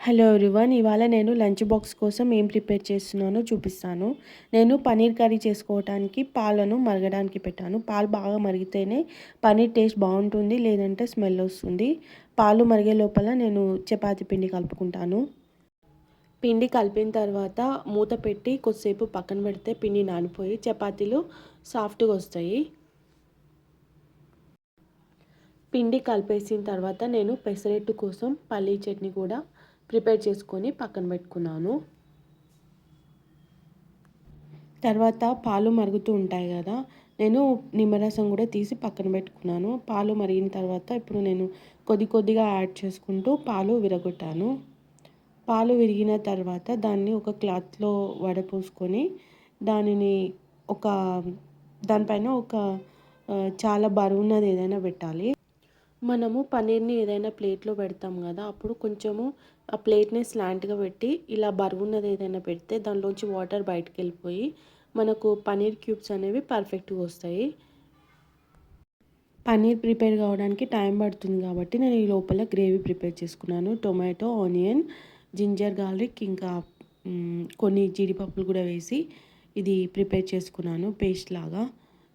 Hello everyone, ఇవాళ నేను lunch box కోసం ఏం ప్రిపేర్ చేస్తున్నానో చూపిస్తాను. నేను పన్నీర్ కర్రీ చేసుకోవడానికి పాలను మరగడానికి పెట్టాను. పాలు బాగా మరిగితేనే పన్నీర్ టేస్ట్ బాగుంటుంది, లేదంటే స్మెల్ వస్తుంది. పాలు మరిగే లోపల నేను చపాతీ పిండి కలుపుకుంటాను. పిండి కలిపిన తర్వాత మూత పెట్టి కొద్దిసేపు పక్కన పెడితే పిండి నానిపోయి చపాతీలు సాఫ్ట్గా వస్తాయి. పిండి కలిపేసిన తర్వాత నేను పెసరట్టు కోసం పల్లీ చట్నీ కూడా ప్రిపేర్ చేసుకొని పక్కన పెట్టుకున్నాను. తర్వాత పాలు మరుగుతూ ఉంటాయి కదా, నేను నిమ్మరసం కూడా తీసి పక్కన పెట్టుకున్నాను. పాలు మరిగిన తర్వాత ఇప్పుడు నేను కొద్దిగా యాడ్ చేసుకుంటూ పాలు విరగొట్టాను. పాలు విరిగిన తర్వాత దాన్ని ఒక క్లాత్లో వడపోసుకొని దానిని ఒక దానిపైన ఒక చాలా బరువున్నది ఏదైనా పెట్టాలి. మనము పన్నీర్ని ఏదైనా ప్లేట్లో పెడతాం కదా, అప్పుడు కొంచెము ఆ ప్లేట్ని స్లాంట్గా పెట్టి ఇలా బరువున్నది ఏదైనా పెడితే దానిలోంచి వాటర్ బయటకు వెళ్ళిపోయి మనకు పన్నీర్ క్యూబ్స్ అనేవి పర్ఫెక్ట్గా వస్తాయి. పన్నీర్ ప్రిపేర్ కావడానికి టైం పడుతుంది కాబట్టి నేను ఈ లోపల గ్రేవీ ప్రిపేర్ చేసుకున్నాను. టొమాటో, ఆనియన్, జింజర్ గార్లిక్, ఇంకా కొన్ని జీడిపప్పులు కూడా వేసి ఇది ప్రిపేర్ చేసుకున్నాను పేస్ట్ లాగా.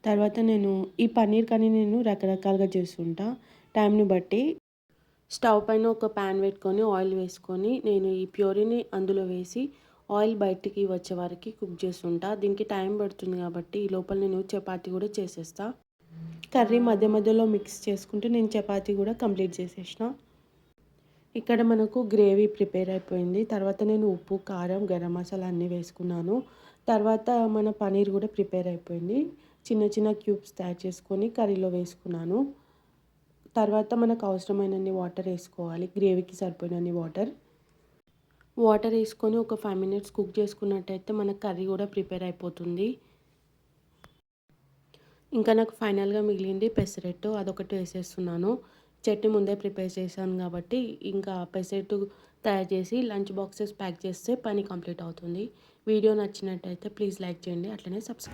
తర్వాత నేను ఈ పన్నీర్ కర్రీ నేను రకరకాలుగా చేస్తుంటా. టైంని బట్టి స్టవ్ పైన ఒక ప్యాన్ పెట్టుకొని ఆయిల్ వేసుకొని నేను ఈ ప్యూరీని అందులో వేసి ఆయిల్ బయటికి వచ్చే వరకు కుక్ చేస్తుంటా. దీనికి టైం పడుతుంది కాబట్టి ఈ లోపల నేను చపాతీ కూడా చేసేస్తా. కర్రీ మధ్య మధ్యలో మిక్స్ చేసుకుంటూ నేను చపాతీ కూడా కంప్లీట్ చేసేసిన. ఇక్కడ మనకు గ్రేవీ ప్రిపేర్ అయిపోయింది. తర్వాత నేను ఉప్పు, కారం, గరం మసాలా అన్నీ వేసుకున్నాను. తర్వాత మన పన్నీర్ కూడా ప్రిపేర్ అయిపోయింది. చిన్న చిన్న క్యూబ్స్ తయారు చేసుకొని కర్రీలో వేసుకున్నాను. తర్వాత మనకు అవసరమైనన్ని వాటర్ వేసుకోవాలి, గ్రేవీకి సరిపోయినన్ని వాటర్ వేసుకొని ఒక 5 minutes కుక్ చేసుకున్నట్టయితే మన కర్రీ కూడా ప్రిపేర్ అయిపోతుంది. ఇంకా నాకు ఫైనల్గా మిగిలింది పెసరట్టు, అదొకటి వేసేస్తున్నాను. చట్నీ ముందే ప్రిపేర్ చేశాను కాబట్టి ఇంకా పెసరట్టు తయారు చేసి లంచ్ బాక్సెస్ ప్యాక్ చేస్తే పని కంప్లీట్ అవుతుంది. వీడియో నచ్చినట్టయితే ప్లీజ్ లైక్ చేయండి, అట్లనే సబ్స్క్రైబ్.